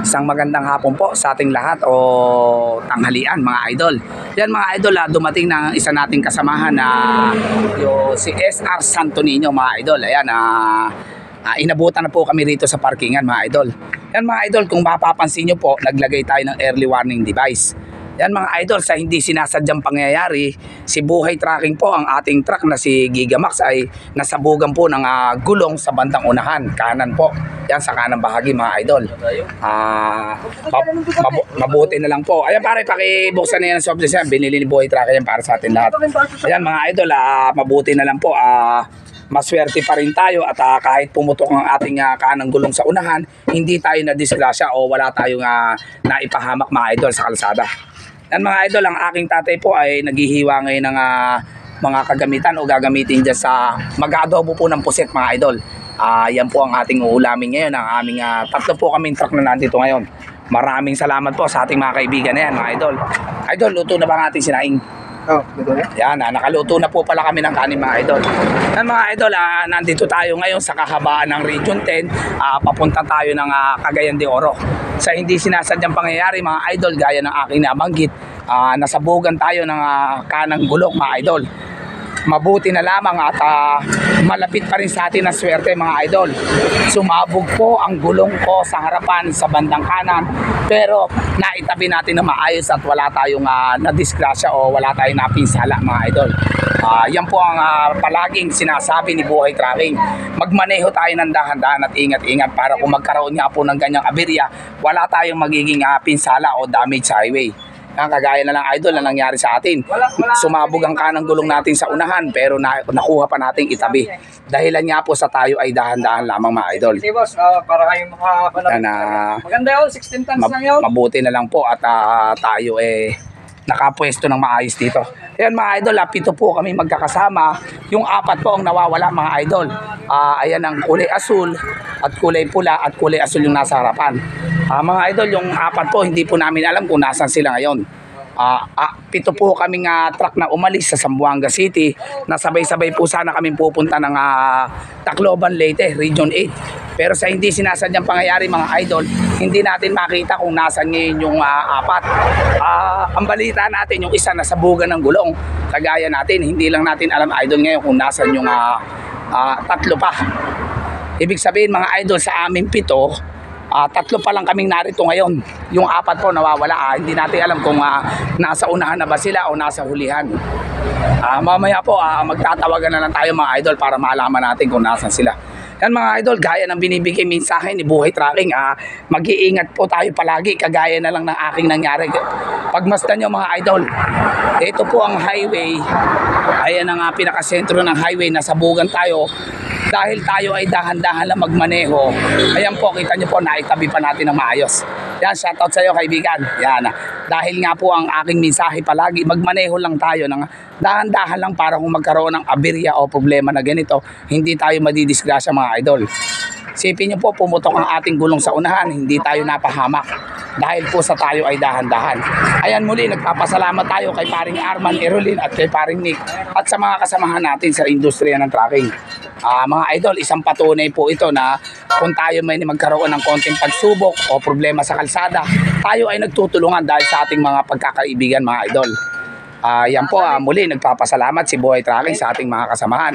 Isang magandang hapon po sa ating lahat o tanghalian mga idol. Yan mga idol, dumating na isa nating kasamahan na si SR Santo Niño mga idol. Ayan, inabutan na po kami rito sa parkingan mga idol. Yan mga idol, kung mapapansin nyo po, naglagay tayo ng early warning device. Yan mga idol, sa hindi sinasadyang pangyayari, si Buhay Trucking po, ang ating truck na si Gigamax ay nasabugan po ng gulong sa bandang unahan, kanan po. Yan sa kanang bahagi mga idol. Mabuti na lang po. Ayan pare, pakibuksan na yan ang soft drinks yan. Binili ni Buhay Trucking yan para sa atin lahat. Ayan mga idol, mabuti na lang po. Maswerte pa rin tayo at kahit pumutok ang ating kanang gulong sa unahan, hindi tayo na disgrasya o wala tayong naipahamak mga idol sa kalsada. Yan mga idol, ang aking tatay po ay naghihiwa ngayon ng mga kagamitan o gagamitin dyan sa mag-adobo po ng puset mga idol. Yan po ang ating uulamin ngayon, ang aming tatlo po kaming truck na nandito ngayon. Maraming salamat po sa ating mga kaibigan na yan mga idol. Idol, luto na ba ang ating sinaing? Oh, luto na? Yan, nakaluto na po pala kami ng kanin mga idol. Yan mga idol, nandito tayo ngayon sa kahabaan ng Region 10. Papunta tayo ng Cagayan de Oro. Sa hindi sinasadyang pangyayari mga idol, gaya ng aking nabanggit, nasabugan tayo ng kanang gulong mga idol. Mabuti na lamang at malapit pa rin sa atin ang swerte mga idol. Sumabog po ang gulong ko sa harapan sa bandang kanan, pero naitabi natin na maayos at wala tayong nadisgrasya o wala tayong napinsala mga idol. Yan po ang palaging sinasabi ni Buhay Trucking. Magmaneho tayo ng dahan-dahan at ingat-ingat para kung magkaroon nga po ng ganyang aberya, wala tayong magiging pinsala o damage sa highway. Kagaya na lang idol na nangyari sa atin. Sumabog ang kanang gulong natin sa unahan pero nakuha pa nating itabi. Dahilan nga po sa tayo ay dahan-dahan lamang mga idol. Sige boss, para kayong makapanood. Maganda yun, 16 tons lang yun. Mabuti na lang po at tayo nakapwesto ng maayos dito. Ayan mga idol, pito po kami magkakasama. Yung apat po ang nawawala mga idol. Ayan ang kulay asul at kulay pula at kulay asul yung nasa harapan. Mga idol, yung apat po hindi po namin alam kung nasan sila ngayon. Pito po kaming truck na umalis sa Zamboanga City. Nasabay-sabay po sana kami pupunta ng Tacloban Leyte, Region 8. Pero sa hindi sinasadyang pangyayari mga idol, hindi natin makita kung nasan ngayon yung apat. Ang balita natin, yung isa nasabugan ng gulong. Kagaya natin, hindi lang natin alam idol ngayon kung nasan yung tatlo pa. Ibig sabihin mga idol, sa aming pito, tatlo pa lang kaming narito ngayon. Yung apat po nawawala. Hindi natin alam kung nasa unahan na ba sila o nasa hulihan. Mamaya po magtatawagan na lang tayo mga idol para malaman natin kung nasan sila. Yan mga idol, gaya ng binibigay mensahe ni Buhay Trucking, mag-iingat po tayo palagi, kagaya na lang ng aking nangyari. Pagmasdan nyo mga idol, ito po ang highway. Ayan ang pinakasentro ng highway, nasabugan tayo. Dahil tayo ay dahan-dahan lang magmaneho, ayan po, kita nyo po, naitabi pa natin ng maayos. Yan, shoutout sa iyo kaibigan. Yan, dahil nga po ang aking mensahe palagi, magmaneho lang tayo ng dahan-dahan lang para kung magkaroon ng aberya o problema na ganito, hindi tayo madidisgrasya mga idol. Sipin nyo po, pumutok ang ating gulong sa unahan, hindi tayo napahamak. Dahil po sa tayo ay dahan-dahan. Ayan muli, nagpapasalamat tayo kay paring Arman Erolin at kay paring Nick at sa mga kasamahan natin sa industriya ng trucking. Mga idol, isang patunay po ito na kung tayo may magkaroon ng konting pagsubok o problema sa kalsada, tayo ay nagtutulungan dahil sa ating mga pagkakaibigan mga idol. Yan po, muli nagpapasalamat si Buhay Trucking sa ating mga kasamahan.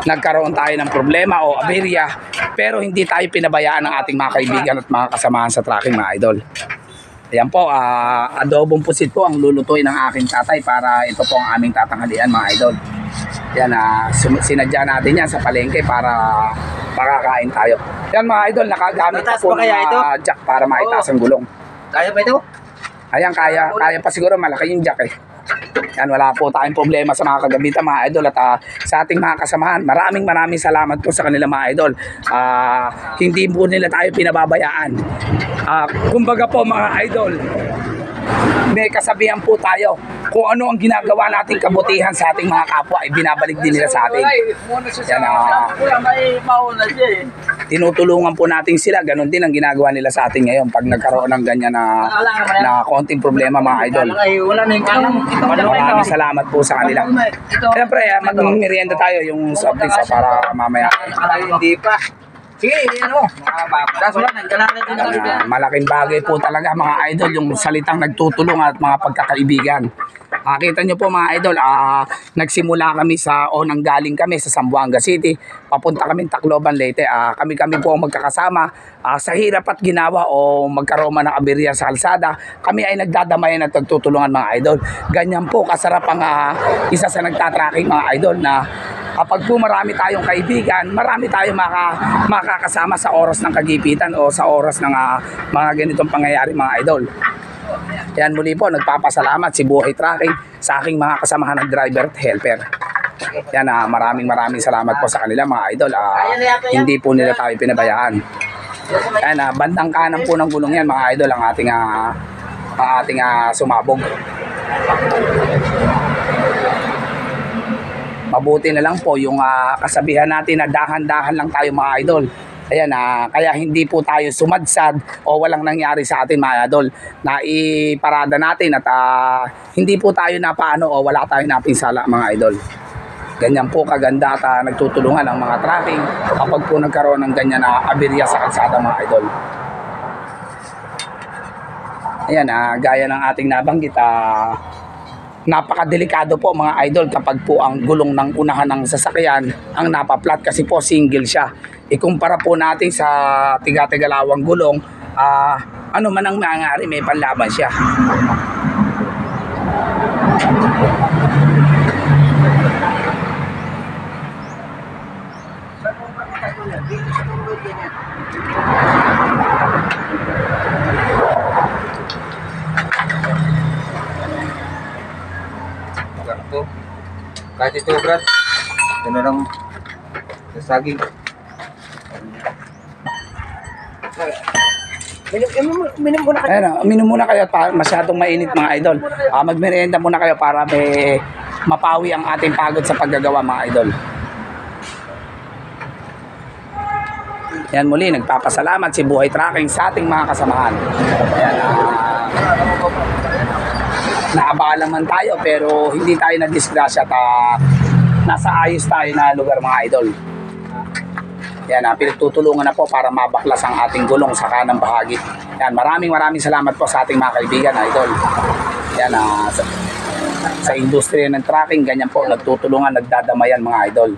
Nagkaroon tayo ng problema o aberya pero hindi tayo pinabayaan ng ating mga kaibigan at mga kasamahan sa trucking mga idol. Ayan po, adobong pusit po ang lulutuin ng aking tatay para ito po ang aming tatanghalian mga idol. Yan, sinadya natin yan sa palengke para makakain tayo. Yan mga idol, nakagamit po ng jack para maitaas ang gulong. Kaya ba ito? Ayan, kaya pa siguro, malaki yung jack Yan, wala po tayong problema sa mga kagamitan mga idol at sa ating mga kasamahan. Maraming salamat po sa kanila mga idol. Hindi po nila tayo pinababayaan. Kumbaga po mga idol, may kasabihan po tayo, kung ano ang ginagawa nating kabutihan sa ating mga kapwa ay binabalik din nila sa atin. Yan, tinutulungan po natin sila, ganun din ang ginagawa nila sa atin ngayon pag nagkaroon ng ganyan na konting problema mga idol. Maraming salamat po sa kanila. Siyempre, mag-merienda tayo yung soft drinks para mamaya. Hindi pa. Sige, ano? Kaso lang, nagkalala din kami. Malaking bagay po talaga mga idol yung salitang nagtutulungan at mga pagkakaibigan. Kita nyo po mga idol, nagsimula kami nanggaling kami sa Zamboanga City, papunta kami Tacloban, Leyte. Kami po ang magkakasama sa hirap at ginawa o magkaroon man ng aberya sa kalsada. Kami ay nagdadamayan at nagtutulungan mga idol. Ganyan po kasarap ang isa sa nagtatracking mga idol na kapag po marami tayong kaibigan, marami tayong makakasama sa oras ng kagipitan o sa oras ng mga ganitong pangyayari mga idol. Yan muli po, nagpapasalamat si Buhay Tracking sa aking mga kasamahan ng driver at helper. Yan, maraming salamat po sa kanila mga idol. Hindi po nila tayo pinabayaan. Yan, bandang kanan po ng gulong yan mga idol ang ating sumabog. Mabuti na lang po yung kasabihan natin na dahan-dahan lang tayo mga idol. Ayan, kaya hindi po tayo sumadsad o walang nangyari sa atin mga idol. Naiparada natin at hindi po tayo napaano o wala tayong napinsala mga idol. Ganyan po kaganda at nagtutulungan ang mga tracking kapag po nagkaroon ng ganyan na aberya sa kalsada mga idol. Ayan, gaya ng ating nabanggit, napakadelikado po mga idol kapag po ang gulong ng unahan ng sasakyan ang napaplat kasi po single siya. Ikumpara po natin sa tiga-tigalawang gulong, ano man ang mangyari, may panlaban siya. Kahit ito, Brad. Ito na lang sasaging. Minom muna kayo at masyadong mainit mga idol. Magmerienda muna kayo para may mapawi ang ating pagod sa paggagawa mga idol. Yan muli, nagpapasalamat si Buhay Tracking sa ating mga kasamahan. Ayan, naabala man tayo pero hindi tayo na-disgrasya at nasa ayos tayo na lugar mga idol. Yan, pinagtutulungan na po para mabaklas ang ating gulong sa kanang bahagi. Yan, maraming salamat po sa ating mga kaibigan idol. Yan, sa industriya ng tracking, ganyan po, nagtutulungan, nagdadamayan mga idol.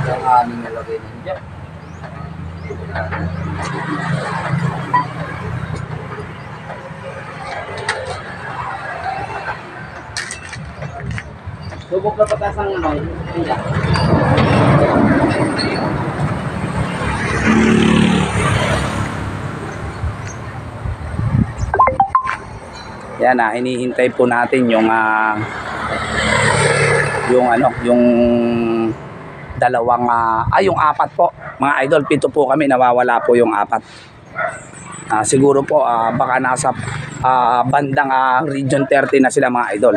Yung aming nalagay ninyo. Subok na patas ang ninyo. Yan, hinihintay po natin yung dalawang yung apat po mga idol, 7 po kami, nawawala po yung 4. Siguro po baka nasa bandang region 30 na sila mga idol.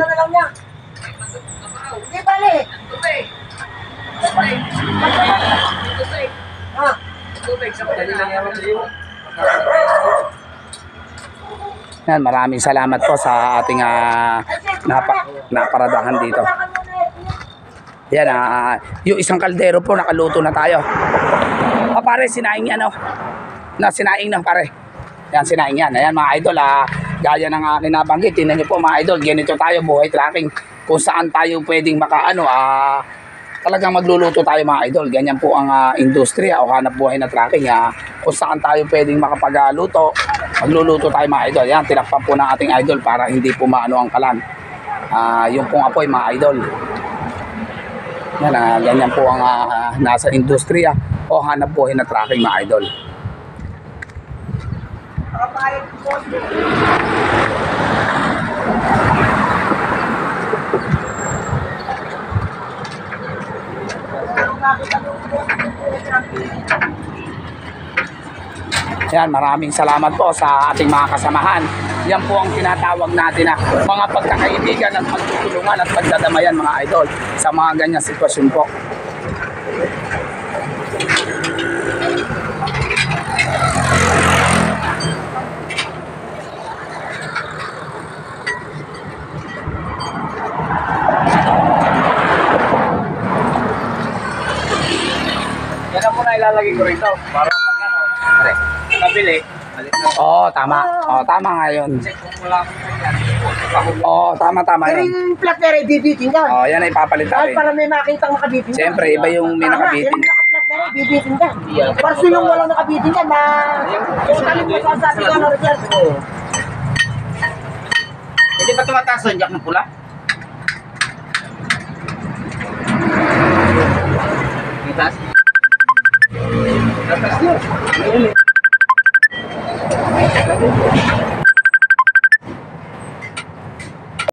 Hindi balik. Yan, maraming salamat po sa ating naparadahan dito. Yan, yung isang kaldero po nakaluto na tayo. Pare, sinaing yan, sinaing na pare. Yan, sinaing yan. Ayan mga idol, gaya ng aking nabanggit, tingnan niyo po mga idol, ganito tayo, Buhay Tracking. Kung saan tayo pwedeng talagang magluluto tayo mga idol. Ganyan po ang industriya o hanap buhay na tracking. Kung saan tayo pwedeng makapagluto, magluluto tayo mga idol. Yan, tinakpan po ng ating idol para hindi po maano ang kalan. Yung pong apoy mga idol. Yan, ganyan po ang nasa industriya o hanap buhay na tracking mga idol. Yan, maraming salamat po sa ating mga kasamahan. Yan po ang tinatawag natin na mga pagkakaibigan at pagtutulungan at pagdadamayan mga idol sa mga ganyang sitwasyon po. ilalagay ko rito. Para pag ano, nabili, balik na. Oo, tama. Oo, tama nga yun. Kasi kung wala akong Oo, tama Pero yun. yung flat na rin, bibitin yan. Oo, yan ay papalit Dahil natin. para may makitang nakabitin yan. Siyempre, iba yung may Tama, nakabitin. yung naka-flat na rin, bibitin yan. Parso yung walang nakabitin yan, na yung talim masasabi ka na rin. Hindi ba tumataas ang jack ng pula? Tatas? Tatas yun.